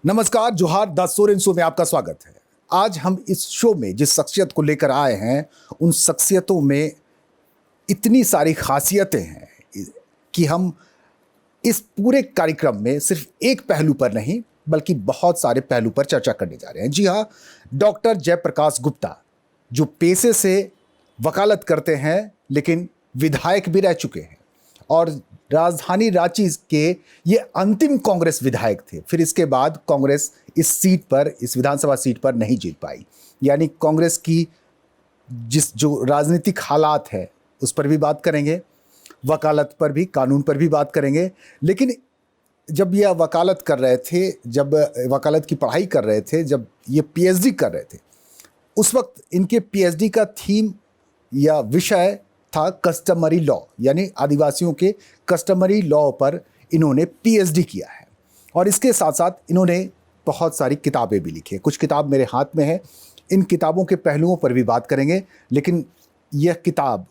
नमस्कार, जोहार, the Soren show में आपका स्वागत है। आज हम इस शो में जिस शख्सियत को लेकर आए हैं, उन शख्सियतों में इतनी सारी खासियतें हैं कि हम इस पूरे कार्यक्रम में सिर्फ एक पहलू पर नहीं बल्कि बहुत सारे पहलू पर चर्चा करने जा रहे हैं। जी हाँ, डॉक्टर जयप्रकाश गुप्ता, जो पेशे से वकालत करते हैं लेकिन विधायक भी रह चुके हैं और राजधानी रांची के ये अंतिम कांग्रेस विधायक थे। फिर इसके बाद कांग्रेस इस विधानसभा सीट पर नहीं जीत पाई। यानी कांग्रेस की जो राजनीतिक हालात है उस पर भी बात करेंगे, वकालत पर भी, कानून पर भी बात करेंगे। लेकिन जब यह वकालत कर रहे थे, जब वकालत की पढ़ाई कर रहे थे, जब ये पीएचडी कर रहे थे, उस वक्त इनके पीएचडी का थीम या विषय था कस्टमरी लॉ, यानी आदिवासियों के कस्टमरी लॉ पर इन्होंने पीएचडी किया है। और इसके साथ साथ इन्होंने बहुत सारी किताबें भी लिखी हैं। कुछ किताब मेरे हाथ में है, इन किताबों के पहलुओं पर भी बात करेंगे। लेकिन यह किताब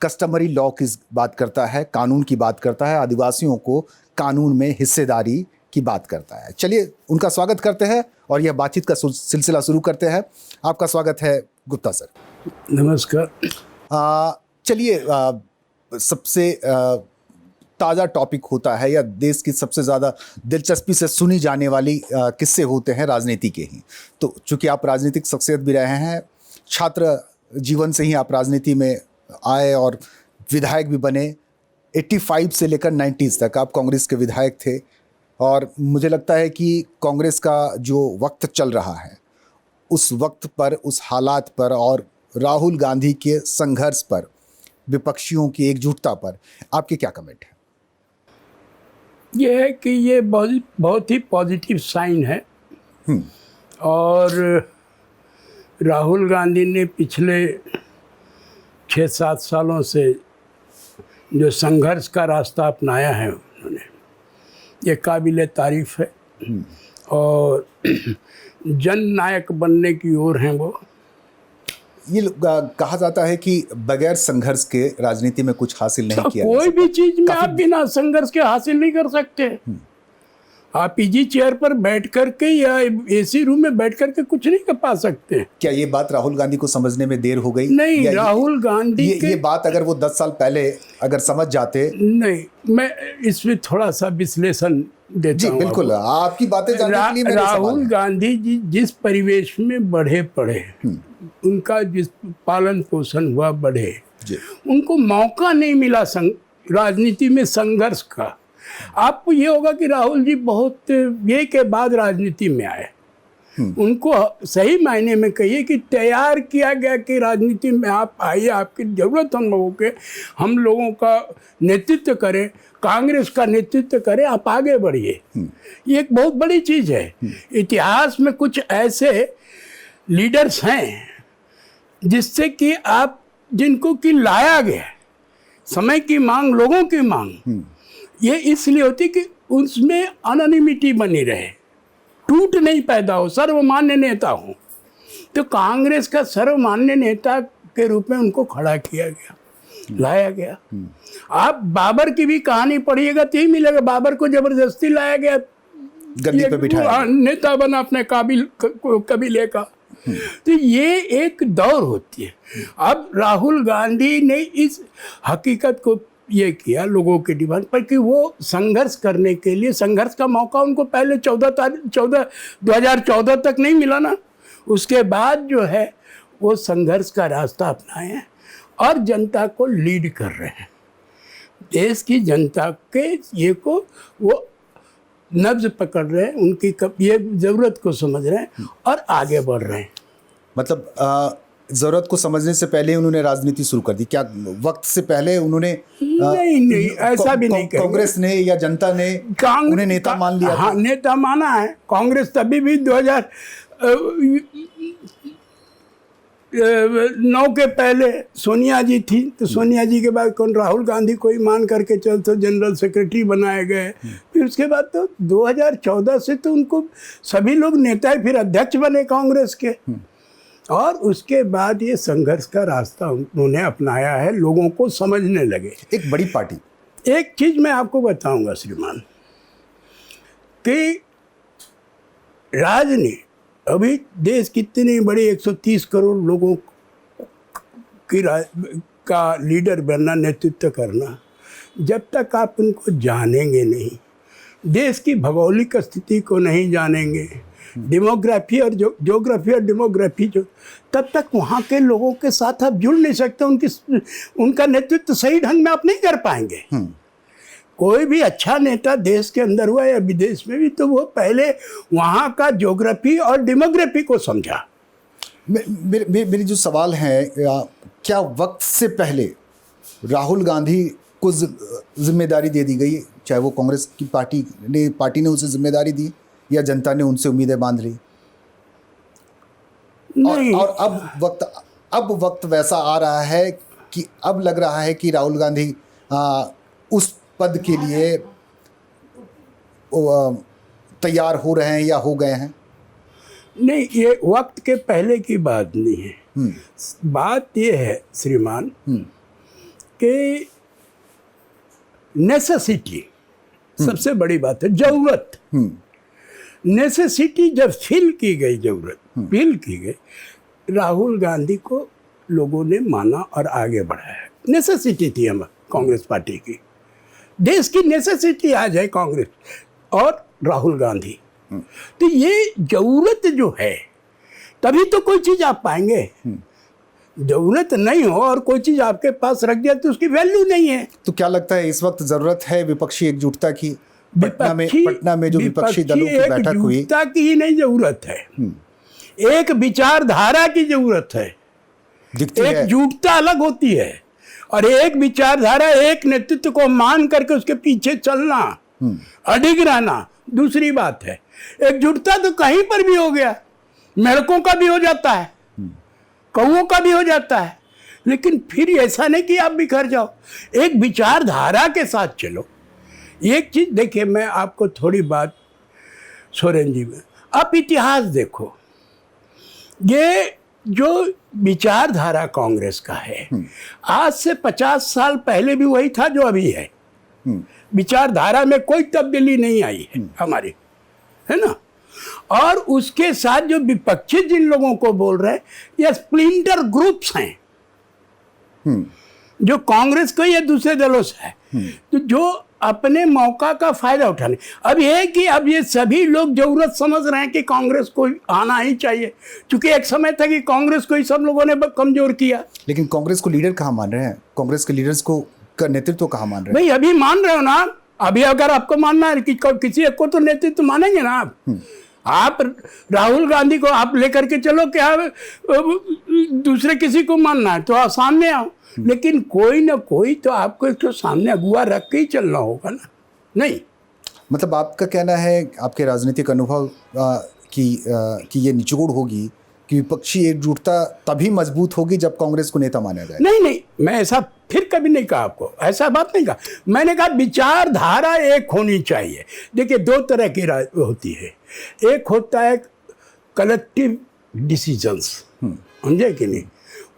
कस्टमरी लॉ की बात करता है, कानून की बात करता है, आदिवासियों को कानून में हिस्सेदारी की बात करता है। चलिए उनका स्वागत करते हैं और यह बातचीत का सिलसिला शुरू करते हैं। आपका स्वागत है गुप्ता सर। नमस्कार। चलिए, सबसे ताज़ा टॉपिक होता है या देश की सबसे ज़्यादा दिलचस्पी से सुनी जाने वाली किस्से होते हैं राजनीति के ही। तो चूँकि आप राजनीतिक शख्सियत भी रहे हैं, छात्र जीवन से ही आप राजनीति में आए और विधायक भी बने। 85 से लेकर 90s तक आप कांग्रेस के विधायक थे। और मुझे लगता है कि कांग्रेस का जो वक्त चल रहा है, उस वक्त पर, उस हालात पर और राहुल गांधी के संघर्ष पर, विपक्षियों की एकजुटता पर आपके क्या कमेंट है? ये है कि ये बहुत ही पॉजिटिव साइन है। और राहुल गांधी ने पिछले 6-7 सालों से जो संघर्ष का रास्ता अपनाया है, उन्होंने, ये काबिल तारीफ है। और जननायक बनने की ओर हैं वो। ये कहा जाता है कि बगैर संघर्ष के राजनीति में कुछ हासिल नहीं किया कोई भी चीज में आप बिना संघर्ष के हासिल नहीं कर सकते। आप इजी चेयर पर बैठ करके या एसी रूम में बैठ करके कुछ नहीं कर पा सकते। क्या ये बात राहुल गांधी को समझने में देर हो गई? नहीं, राहुल गांधी ये बात अगर वो 10 साल पहले अगर समझ जाते। नहीं, मैं इसमें थोड़ा सा विश्लेषण देता हूं। बिल्कुल, आपकी बातें जानने के लिए मेरे राहुल गांधी जी जिस परिवेश में बढ़े पढ़े, उनका जिस पालन पोषण हुआ बढ़े, उनको मौका नहीं मिला राजनीति में संघर्ष का। आपको ये होगा कि राहुल जी बहुत ये के बाद राजनीति में आए। उनको सही मायने में कहिए कि तैयार किया गया कि राजनीति में आप आइए, आपकी ज़रूरत हम लोगों का नेतृत्व करें, कांग्रेस का नेतृत्व करें, आप आगे बढ़िए। ये एक बहुत बड़ी चीज़ है। इतिहास में कुछ ऐसे लीडर्स हैं जिससे कि आप जिनको कि लाया गया, समय की मांग, लोगों की मांग, ये इसलिए होती कि उसमें अनोनिमिटी बनी रहे, टूट नहीं पैदा हो, सर्वमान्य नेता हो। तो कांग्रेस का सर्वमान्य नेता के रूप में उनको खड़ा किया गया, लाया गया। आप बाबर की भी कहानी पढ़िएगा तो यही मिलेगा। बाबर को जबरदस्ती लाया गया, गद्दी पे बिठाया, नेता बना अपने कबीले का। तो ये एक दौर होती है। अब राहुल गांधी ने इस हकीकत को ये किया लोगों के डिमांड पर कि वो संघर्ष करने के लिए, संघर्ष का मौका उनको पहले 2014 तक नहीं मिला ना। उसके बाद जो है वो संघर्ष का रास्ता अपनाए हैं और जनता को लीड कर रहे हैं। देश की जनता के ये को वो नब्ज पकड़ रहे हैं, उनकी ये ज़रूरत को समझ रहे हैं और आगे बढ़ रहे हैं। मतलब ज़रूरत को समझने से पहले उन्होंने राजनीति शुरू कर दी क्या? वक्त से पहले उन्होंने नहीं, ऐसा भी नहीं करेंगे। कांग्रेस ने या जनता ने उन्हें नेता मान लिया? हाँ, नेता माना है। कांग्रेस तभी भी 2009 के पहले सोनिया जी थी, तो सोनिया जी के बाद कौन, राहुल गांधी को ही मान करके चलते जनरल सेक्रेटरी बनाए गए। फिर उसके बाद तो 2014 से तो उनको सभी लोग नेता ही, फिर अध्यक्ष बने कांग्रेस के। और उसके बाद ये संघर्ष का रास्ता उन्होंने अपनाया है, लोगों को समझने लगे। एक बड़ी पार्टी। एक चीज़ मैं आपको बताऊंगा श्रीमान, कि राजनीति, अभी देश कितनी बड़ी 130 करोड़ लोगों की का लीडर बनना, नेतृत्व करना, जब तक आप उनको जानेंगे नहीं, देश की भौगोलिक स्थिति को नहीं जानेंगे, डेमोग्राफी और ज्योग्राफी और डेमोग्राफी जो, तब तक वहाँ के लोगों के साथ आप जुड़ नहीं सकते, उनका नेतृत्व सही ढंग में आप नहीं कर पाएंगे। कोई भी अच्छा नेता देश के अंदर हुआ या विदेश में भी, तो वो पहले वहाँ का ज्योग्राफी और डेमोग्राफी को समझा। मेरी जो सवाल है, क्या वक्त से पहले राहुल गांधी को जिम्मेदारी दे दी गई, चाहे वो कांग्रेस की पार्टी ने उसे जिम्मेदारी दी या जनता ने उनसे उम्मीदें बांध ली? नहीं। और अब वक्त वैसा आ रहा है कि अब लग रहा है कि राहुल गांधी उस पद के लिए तैयार हो रहे हैं या हो गए हैं? नहीं, ये वक्त के पहले की बात नहीं है। बात ये है श्रीमान कि नेसेसिटी सबसे बड़ी बात है, जरूरत। नेसेसिटी जब फील की गई, जरूरत फील की गई, राहुल गांधी को लोगों ने माना और आगे बढ़ाया। नेसेसिटी थी हम कांग्रेस पार्टी की, देश की नेसेसिटी आज है कांग्रेस और राहुल गांधी। तो ये जरूरत जो है, तभी तो कोई चीज़ आप पाएंगे। जरूरत नहीं हो और कोई चीज़ आपके पास रख दिया तो उसकी वैल्यू नहीं है। तो क्या लगता है इस वक्त जरूरत है विपक्षी एकजुटता की? पटना में जो विपक्षी दलों की बैठक हुई, एकजुटता की ही नहीं जरूरत है, एक विचारधारा की जरूरत है। एकजुटता अलग होती है और एक विचारधारा, एक नेतृत्व को मान करके उसके पीछे चलना, अडिग रहना दूसरी बात है। एकजुटता तो कहीं पर भी हो गया, मेढकों का भी हो जाता है, कौओं का भी हो जाता है, लेकिन फिर ऐसा नहीं कि आप बिखर जाओ, एक विचारधारा के साथ चलो। एक चीज देखिए, मैं आपको थोड़ी बात सोरेन जी में, आप इतिहास देखो, ये जो विचारधारा कांग्रेस का है, आज से 50 साल पहले भी वही था जो अभी है। विचारधारा में कोई तब्दीली नहीं आई है हमारी, है ना। और उसके साथ जो विपक्षी जिन लोगों को बोल रहे हैं, ये स्प्लिंटर ग्रुप्स हैं जो कांग्रेस को या दूसरे दलों से है, तो जो अपने मौका का फायदा उठाने। अब ये कि अब ये सभी लोग जरूरत समझ रहे हैं कि कांग्रेस को आना ही चाहिए, क्योंकि एक समय था कि कांग्रेस को ही सब लोगों ने कमजोर किया। लेकिन कांग्रेस को लीडर कहाँ मान रहे हैं? कांग्रेस के लीडर्स को का नेतृत्व कहाँ मान रहे हैं? भाई अभी मान रहे हो ना, अभी अगर आपको मानना है कि किसी एक को तो नेतृत्व मानेंगे ना आप राहुल गांधी को आप लेकर के चलो, क्या दूसरे किसी को मानना है तो आप सामने आओ, लेकिन कोई ना कोई तो आपको एक तो सामने अगुआ रख के ही चलना होगा ना। नहीं, मतलब आपका कहना है, आपके राजनीतिक अनुभव कि ये निचोड़ होगी कि विपक्षी एकजुटता तभी मजबूत होगी जब कांग्रेस को नेता माना जाए? नहीं, मैं ऐसा फिर कभी नहीं कहा, आपको ऐसा बात नहीं कहा। मैंने कहा विचारधारा एक होनी चाहिए। देखिए, दो तरह की होती है, एक होता है कलेक्टिव डिसीजंस, समझे कि नहीं,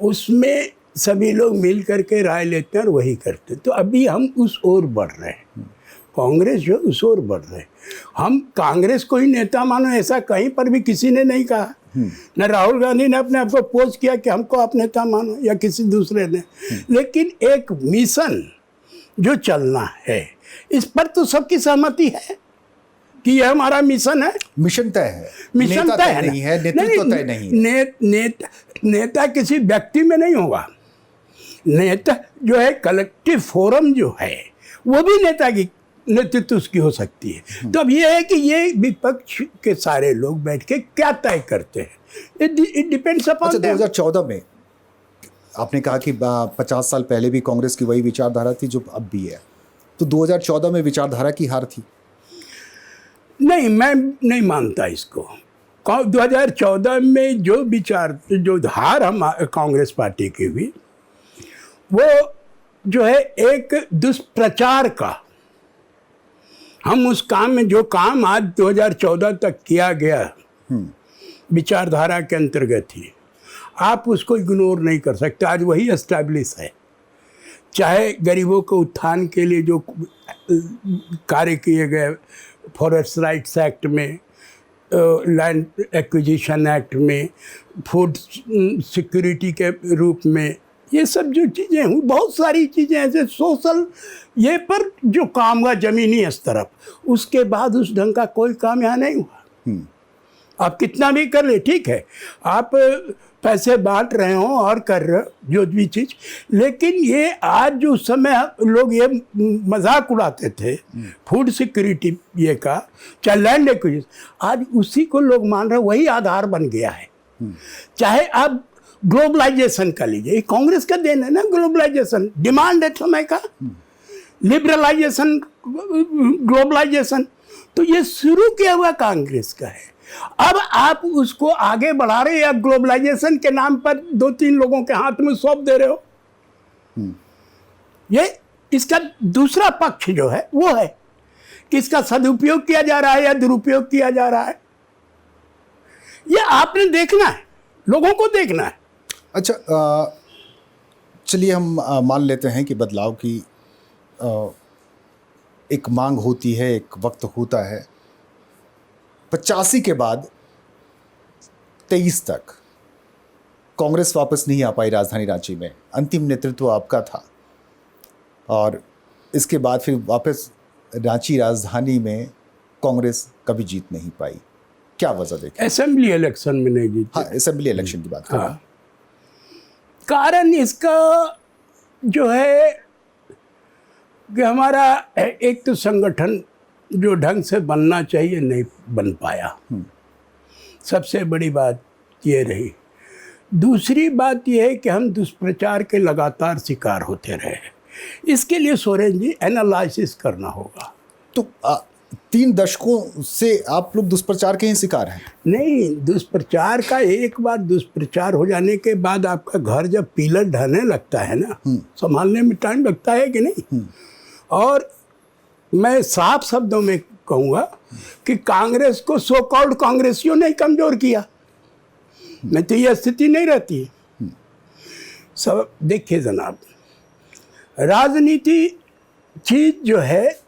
उसमें सभी लोग मिल करके राय लेते हैं और वही करते हैं। तो अभी हम उस ओर बढ़ रहे हैं, कांग्रेस जो उस ओर बढ़ रहे हैं। हम कांग्रेस को ही नेता मानो, ऐसा कहीं पर भी किसी ने नहीं कहा। न राहुल गांधी ने अपने आप को पोस्ट किया कि हमको आप नेता मानो या किसी दूसरे ने, लेकिन एक मिशन जो चलना है, इस पर तो सबकी सहमति है कि यह हमारा मिशन है। मिशन तय है, मिशन तय नहीं है, नेतृत्व तय नहीं। नेता किसी व्यक्ति में नहीं होगा, नेता जो है कलेक्टिव फोरम जो है वो भी नेता की नेतृत्व उसकी हो सकती है। तो अब ये है कि ये विपक्ष के सारे लोग बैठ के क्या तय करते हैं, इट डिपेंड्स अपॉन। 2014 में आपने कहा कि 50 साल पहले भी कांग्रेस की वही विचारधारा थी जो अब भी है, तो 2014 में विचारधारा की हार थी? नहीं, मैं नहीं मानता इसको। 2014 में जो हार हम कांग्रेस पार्टी की हुई, वो जो है एक दुष्प्रचार का, हम उस काम में जो काम आज 2014 तक किया गया विचारधारा के अंतर्गत ही, आप उसको इग्नोर नहीं कर सकते। आज वही एस्टैब्लिश है, चाहे गरीबों के उत्थान के लिए जो कार्य किए गए फॉरेस्ट राइट्स एक्ट में, लैंड एक्विजिशन एक्ट में, फूड सिक्योरिटी के रूप में, ये सब जो चीज़ें हुई, बहुत सारी चीज़ें ऐसे सोशल ये पर जो काम हुआ ज़मीनी स्तर पर, उसके बाद उस ढंग का कोई काम यहाँ नहीं हुआ। आप कितना भी कर ले, ठीक है, आप पैसे बांट रहे हो और कर रहे हो जो भी चीज़, लेकिन ये आज जो समय लोग ये मजाक उड़ाते थे फूड सिक्योरिटी ये का, चाहे लैंड एक्विजिशन, आज उसी को लोग मान रहे, वही आधार बन गया है। चाहे आप ग्लोबलाइजेशन का लीजिए, ये कांग्रेस का देन है ना, ग्लोबलाइजेशन, डिमांड है समय का, लिबरलाइजेशन, ग्लोबलाइजेशन, तो ये शुरू किया हुआ कांग्रेस का है। अब आप उसको आगे बढ़ा रहे या ग्लोबलाइजेशन के नाम पर 2-3 लोगों के हाथ में सौंप दे रहे हो। ये इसका दूसरा पक्ष जो है वो है कि इसका सदुपयोग किया जा रहा है या दुरुपयोग किया जा रहा है, ये आपने देखना है, लोगों को देखना है। अच्छा, चलिए हम मान लेते हैं कि बदलाव की एक मांग होती है, एक वक्त होता है। 85 के बाद 23 तक कांग्रेस वापस नहीं आ पाई राजधानी रांची में, अंतिम नेतृत्व आपका था, और इसके बाद फिर वापस रांची राजधानी में कांग्रेस कभी जीत नहीं पाई। क्या वजह देखें? असेंबली इलेक्शन में नहीं जीती। हाँ, असेंबली इलेक्शन की बात करें। हाँ, कारण इसका जो है कि हमारा एक तो संगठन जो ढंग से बनना चाहिए नहीं बन पाया, सबसे बड़ी बात ये रही। दूसरी बात यह है कि हम दुष्प्रचार के लगातार शिकार होते रहे। इसके लिए सोरेन जी एनालिसिस करना होगा। तो 3 दशकों से आप लोग दुष्प्रचार के ही शिकार हैं? नहीं, दुष्प्रचार का एक बार दुष्प्रचार हो जाने के बाद आपका घर जब पीलर ढहने लगता है ना, संभालने में टाइम लगता है कि नहीं। और मैं साफ शब्दों में कहूँगा कि कांग्रेस को सो कॉल्ड कांग्रेसियों ने कमज़ोर किया, नहीं तो ये स्थिति नहीं रहती। सब देखिए जनाब, राजनीति चीज जो है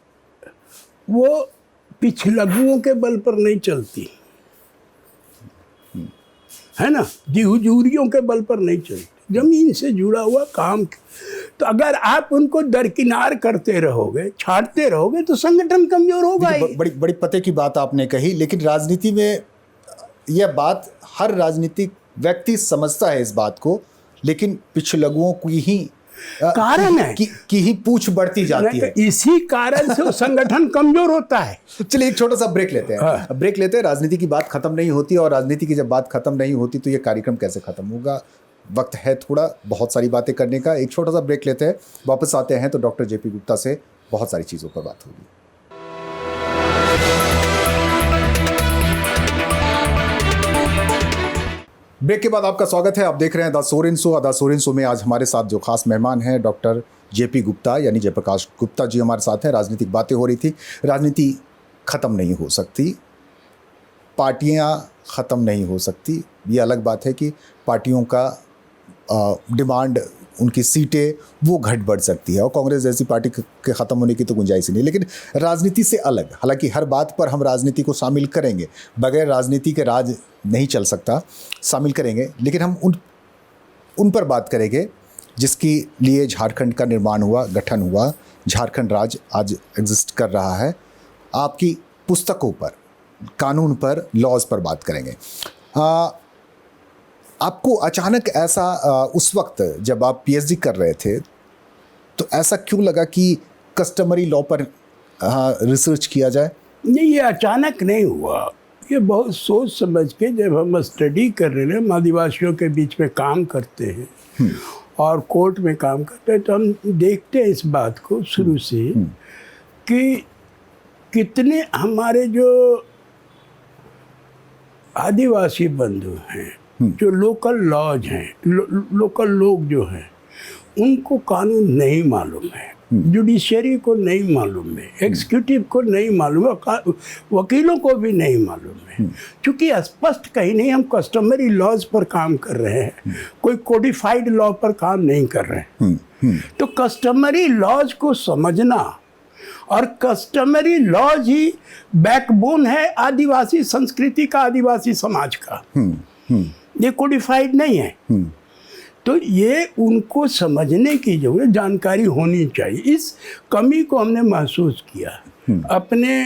वो पिछलग्गुओं के बल पर नहीं चलती है ना, जी हुजूरियों के बल पर नहीं चलती, जमीन से जुड़ा हुआ काम। तो अगर आप उनको दरकिनार करते रहोगे, छाटते रहोगे, तो संगठन कमजोर होगा ही। बड़ी बड़ी पते की बात आपने कही, लेकिन राजनीति में यह बात हर राजनीतिक व्यक्ति समझता है इस बात को, लेकिन पिछलग्गुओं की ही कारण है कि ही पूछ बढ़ती जाती है। इसी कारण से संगठन कमजोर होता है। चलिए एक छोटा सा ब्रेक लेते हैं। हाँ। ब्रेक लेते हैं। राजनीति की बात खत्म नहीं होती, और राजनीति की जब बात खत्म नहीं होती तो ये कार्यक्रम कैसे खत्म होगा। वक्त है थोड़ा, बहुत सारी बातें करने का। एक छोटा सा ब्रेक लेते हैं, वापस आते हैं तो डॉक्टर जेपी गुप्ता से बहुत सारी चीज़ों पर बात होगी। ब्रेक के बाद आपका स्वागत है। आप देख रहे हैं the Soren show. The Soren show में आज हमारे साथ जो खास मेहमान हैं डॉक्टर जेपी गुप्ता यानी जयप्रकाश गुप्ता जी हमारे साथ हैं। राजनीतिक बातें हो रही थी। राजनीति ख़त्म नहीं हो सकती, पार्टियां ख़त्म नहीं हो सकती। ये अलग बात है कि पार्टियों का डिमांड, उनकी सीटें वो घट बढ़ सकती है, और कांग्रेस जैसी पार्टी के ख़त्म होने की तो गुंजाइश ही नहीं। लेकिन राजनीति से अलग, हालांकि हर बात पर हम राजनीति को शामिल करेंगे, बगैर राजनीति के राज नहीं चल सकता, शामिल करेंगे, लेकिन हम उन पर बात करेंगे जिसके लिए झारखंड का निर्माण हुआ, गठन हुआ, झारखंड राज्य आज एग्जिस्ट कर रहा है। आपकी पुस्तकों पर, कानून पर, लॉज पर बात करेंगे। आपको अचानक ऐसा उस वक्त जब आप पीएचडी कर रहे थे तो ऐसा क्यों लगा कि कस्टमरी लॉ पर रिसर्च किया जाए? नहीं, ये अचानक नहीं हुआ, ये बहुत सोच समझ के जब हम स्टडी कर रहे हैं, आदिवासियों के बीच में काम करते हैं और कोर्ट में काम करते हैं, तो हम देखते हैं इस बात को शुरू से कि कितने हमारे जो आदिवासी बंधु हैं, जो लोकल लॉज हैं, लोकल लोग जो हैं, उनको कानून नहीं मालूम है, जुडिशरी को नहीं मालूम है, एग्जीक्यूटिव को नहीं मालूम है, वकीलों को भी नहीं मालूम है। क्योंकि स्पष्ट कहीं नहीं हम कस्टमरी लॉज पर काम कर रहे हैं, कोई कोडिफाइड लॉ पर काम नहीं कर रहे हैं। तो कस्टमरी लॉज को समझना और कस्टमरी लॉज ही बैकबोन है आदिवासी संस्कृति का, आदिवासी समाज का। ये कोडिफाइड नहीं है। तो ये उनको समझने की जरूरत, जानकारी होनी चाहिए। इस कमी को हमने महसूस किया अपने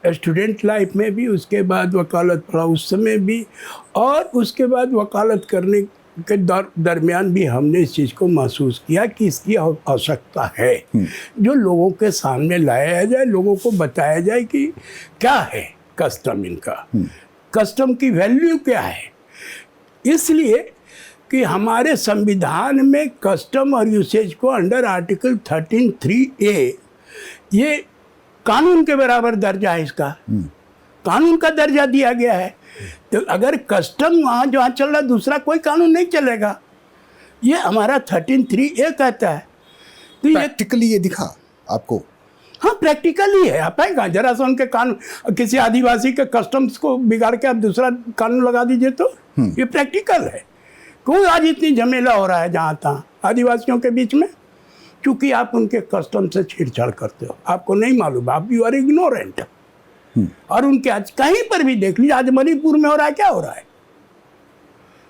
स्टूडेंट लाइफ में भी, उसके बाद वकालत पढ़ा उस समय भी, और उसके बाद वकालत करने के दरमियान भी हमने इस चीज़ को महसूस किया कि इसकी आवश्यकता है। जो लोगों के सामने लाया जाए, लोगों को बताया जाए कि क्या है कस्टम, इनका कस्टम की वैल्यू क्या है। इसलिए कि हमारे संविधान में कस्टम और यूसेज को अंडर आर्टिकल 13(3)(a) ये कानून के बराबर दर्जा है, इसका कानून का दर्जा दिया गया है। तो अगर कस्टम वहाँ जहाँ चल रहा है, दूसरा कोई कानून नहीं चलेगा। ये हमारा 13(3)(a) कहता है। तो प्रैक्टिकली ये दिखा आपको? हाँ, प्रैक्टिकल ही है। आप आएगा जरा सा उनके कानून, किसी आदिवासी के कस्टम्स को बिगाड़ के आप दूसरा कानून लगा दीजिए तो ये प्रैक्टिकल है। क्यों आज इतनी झमेला हो रहा है जहाँ तहाँ आदिवासियों के बीच में? क्योंकि आप उनके कस्टम से छेड़छाड़ करते हो, आपको नहीं मालूम, आप यू आर इग्नोरेंट। और उनके आज कहीं पर भी देख लीजिए, आज मणिपुर में हो रहा है, क्या हो रहा है?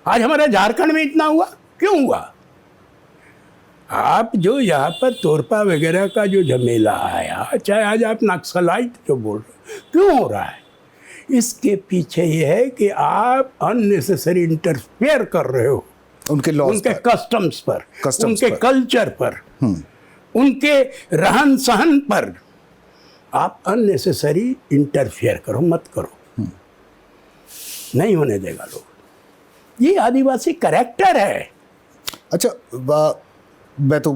आज हमारे झारखंड में इतना हुआ, क्यों हुआ? आप जो यहाँ पर तोरपा वगैरह का जो झमेला आया, चाहे आज आप नक्सलाइट जो बोल रहे हो, क्यों हो रहा है? इसके पीछे ये है कि आप अननेसेसरी इंटरफेयर कर रहे हो उनके लॉज, उनके कस्टम्स पर, उनके कल्चर पर, उनके रहन सहन पर। आप अननेसेसरी इंटरफेयर करो, मत करो। नहीं होने देगा लोग। ये आदिवासी कैरेक्टर है। अच्छा, मैं तो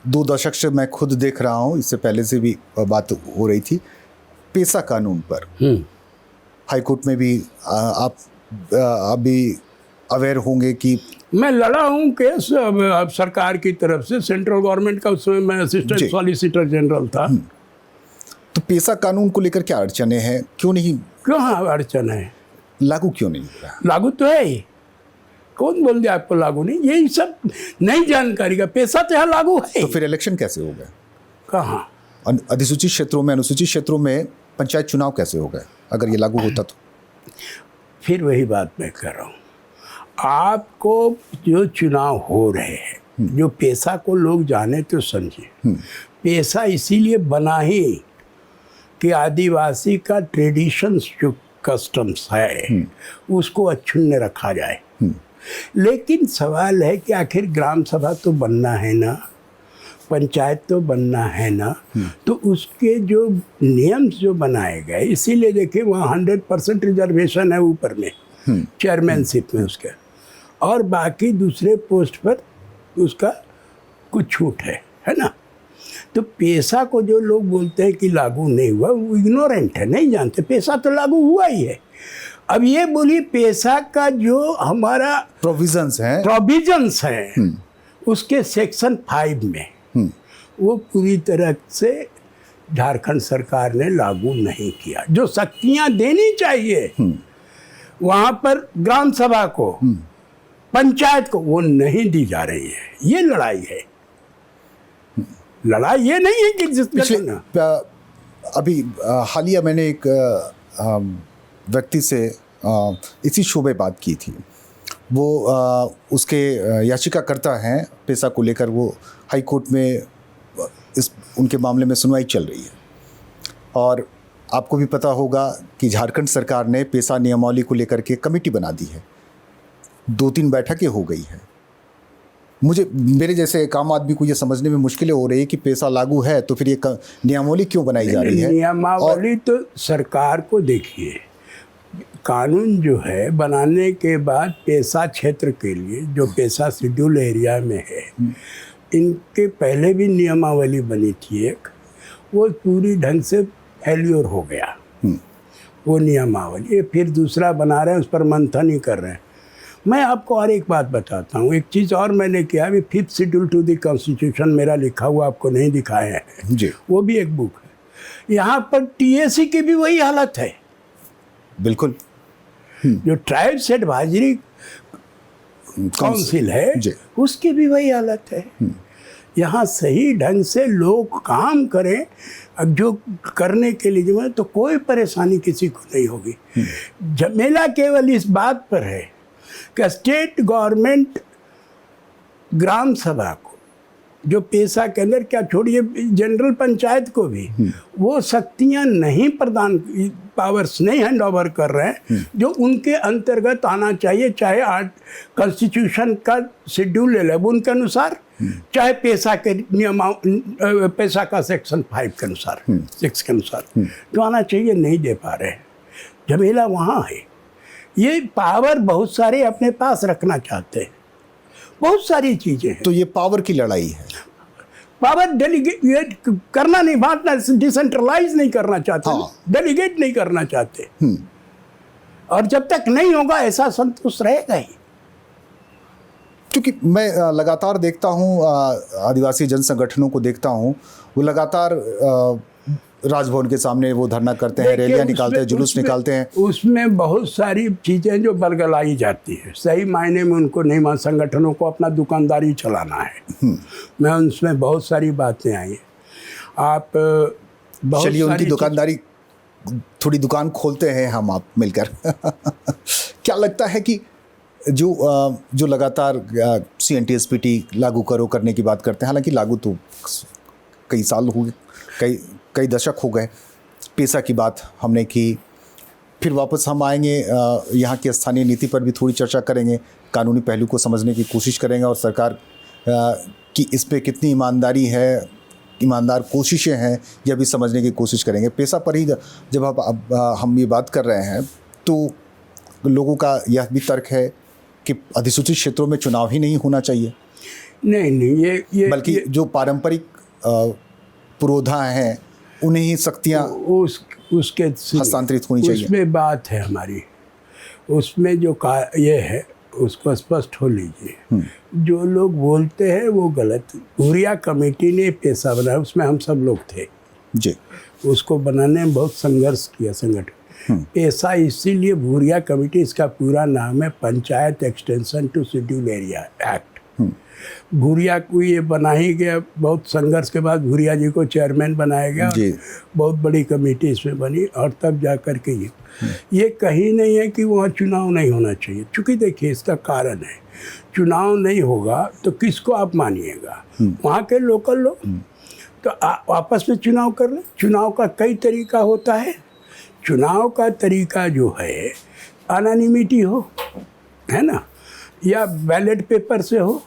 2 दशक से मैं खुद देख रहा हूँ, इससे पहले से भी बात हो रही थी पेसा कानून पर। हाई कोर्ट में भी आप भी अवेयर होंगे कि मैं लड़ा हूँ केस अब सरकार की तरफ से, सेंट्रल गवर्नमेंट का। उस समय मैं असिस्टेंट सॉलिसिटर जनरल था। तो पेसा कानून को लेकर क्या अड़चने हैं? क्यों नहीं, क्यों हाँ अड़चन है? लागू क्यों नहीं हो रहा? लागू तो है ही। कौन बोल दिया आपको लागू नहीं? यही सब नई जानकारी का। पेशा तो यहाँ लागू है। तो फिर इलेक्शन कैसे हो गए? कहाँ? अधिसूचित क्षेत्रों में, अनुसूचित क्षेत्रों में पंचायत चुनाव कैसे हो गए अगर ये लागू होता तो? फिर वही बात मैं कर रहा हूँ। आपको जो चुनाव हो रहे हैं, जो पेशा को लोग जाने तो समझे। पेशा इसीलिए बना ही कि आदिवासी का ट्रेडिशंस जो कस्टम्स है उसको अक्षुण्ण रखा जाए। लेकिन सवाल है कि आखिर ग्राम सभा तो बनना है ना, पंचायत तो बनना है ना। तो उसके जो नियम जो बनाए गए, इसीलिए देखिए वहाँ 100% रिजर्वेशन है ऊपर में, चेयरमैनशिप में उसके, और बाकी दूसरे पोस्ट पर उसका कुछ छूट है ना। तो पेशा को जो लोग बोलते हैं कि लागू नहीं हुआ, वो इग्नोरेंट है, नहीं जानते। पेशा तो लागू हुआ ही है। अब ये बोलिए पेशा का जो हमारा प्रोविजंस हैं उसके सेक्शन 5 में वो पूरी तरह से झारखंड सरकार ने लागू नहीं किया। जो शक्तियां देनी चाहिए वहाँ पर ग्राम सभा को, पंचायत को, वो नहीं दी जा रही है। ये लड़ाई है। लड़ाई ये नहीं है कि जिसका अभी हालिया मैंने एक व्यक्ति से इसी शोबे बात की थी। वो उसके याचिकाकर्ता हैं पेशा को लेकर, वो हाई कोर्ट में उनके मामले में सुनवाई चल रही है। और आपको भी पता होगा कि झारखंड सरकार ने पेशा नियमावली को लेकर के कमेटी बना दी है। 2-3 बैठकें हो गई है। मेरे जैसे एक आम आदमी को ये समझने में मुश्किलें हो रही है कि पेशा लागू है तो फिर ये नियमावली क्यों बनाई जा रही है? नियमावली तो सरकार को देखिए, कानून जो है बनाने के बाद पेशा क्षेत्र के लिए, जो पेशा शेड्यूल एरिया में है, इनके पहले भी नियमावली बनी थी एक, वो पूरी ढंग से फेल्योर हो गया वो नियमावली। फिर दूसरा बना रहे हैं, उस पर मंथन ही कर रहे हैं। मैं आपको और एक बात बताता हूँ। एक चीज़ और मैंने किया, अभी 5th schedule to the constitution मेरा लिखा हुआ आपको नहीं दिखाया है जी, वो भी एक बुक है। यहाँ पर TAC की भी वही हालत है। बिल्कुल। जो ट्राइब्स एडवाइजरी काउंसिल है उसकी भी वही हालत है। यहाँ सही ढंग से लोग काम करें, अब जो करने के लिए जो है तो कोई परेशानी किसी को नहीं होगी। झमेला केवल इस बात पर है कि स्टेट गवर्नमेंट ग्राम सभा को, जो पेशा के अंदर क्या छोड़िए जनरल पंचायत को भी वो शक्तियाँ नहीं प्रदान, पावर्स नहीं हैंड ओवर कर रहे हैं जो उनके अंतर्गत आना चाहिए, चाहे कॉन्स्टिट्यूशन का शेड्यूल 11 के अनुसार, चाहे पेशा के नियम, पेशा का सेक्शन 5 के अनुसार, 6 के अनुसार जो आना चाहिए नहीं दे पा रहे हैं। झमेला वहाँ है। ये पावर बहुत सारे अपने पास रखना चाहते हैं, बहुत सारी चीज़ें हैं। तो ये पावर की लड़ाई है। पावर डेलीगेट करना नहीं, बांटना, डिसेंट्रलाइज नहीं करना चाहते, हाँ। डेलीगेट नहीं करना चाहते। और जब तक नहीं होगा ऐसा संतोष रहेगा ही। क्योंकि मैं लगातार देखता हूँ आदिवासी जन संगठनों को देखता हूँ, वो लगातार राजभवन के सामने वो धरना करते हैं, रैलियां निकालते हैं, जुलूस निकालते हैं। उसमें बहुत सारी चीज़ें जो बरगलाई जाती है, सही मायने में उनको नहीं मान, संगठनों को अपना दुकानदारी चलाना है। मैं उसमें बहुत सारी बातें आई। आप चलिए उनकी दुकानदारी, थोड़ी दुकान खोलते हैं हम आप मिलकर। क्या लगता है कि जो लगातार CNTSPT लागू करो करने की बात करते हैं, हालांकि लागू तो कई साल हो गए, कई दशक हो गए। पेशा की बात हमने की, फिर वापस हम आएंगे यहाँ की स्थानीय नीति पर भी थोड़ी चर्चा करेंगे, कानूनी पहलू को समझने की कोशिश करेंगे और सरकार की इस पे कितनी ईमानदारी है, ईमानदार कोशिशें हैं, यह भी समझने की कोशिश करेंगे। पेशा पर ही जब अब हम ये बात कर रहे हैं तो लोगों का यह भी तर्क है कि अधिसूचित क्षेत्रों में चुनाव ही नहीं होना चाहिए। नहीं, ये बल्कि जो पारंपरिक पुरोधा हैं उन्हें ही शक्तियाँ उसके हस्तांतरित होनी चाहिए। उसमें बात है हमारी, उसमें जो ये है उसको स्पष्ट हो लीजिए। जो लोग बोलते हैं वो गलत। भूरिया कमेटी ने पेशा बनाया, उसमें हम सब लोग थे जी। उसको बनाने में बहुत संघर्ष किया संगठन। पेशा इसीलिए भूरिया कमेटी, इसका पूरा नाम है panchayat extension to schedule area act. Bhuria को ये बना ही गया, बहुत संघर्ष के बाद भूरिया जी को चेयरमैन बनाया गया, बहुत बड़ी कमेटी इसमें बनी और तब जा कर के ये कहीं नहीं है कि वहाँ चुनाव नहीं होना चाहिए। चूँकि देखिए इसका कारण है, चुनाव नहीं होगा तो किसको आप मानिएगा? वहाँ के लोकल लोग तो आपस में चुनाव कर लें। चुनाव का कई तरीका होता है। चुनाव का तरीका जो है अनोनिमिटी हो, है ना, या बैलेट पेपर से हो,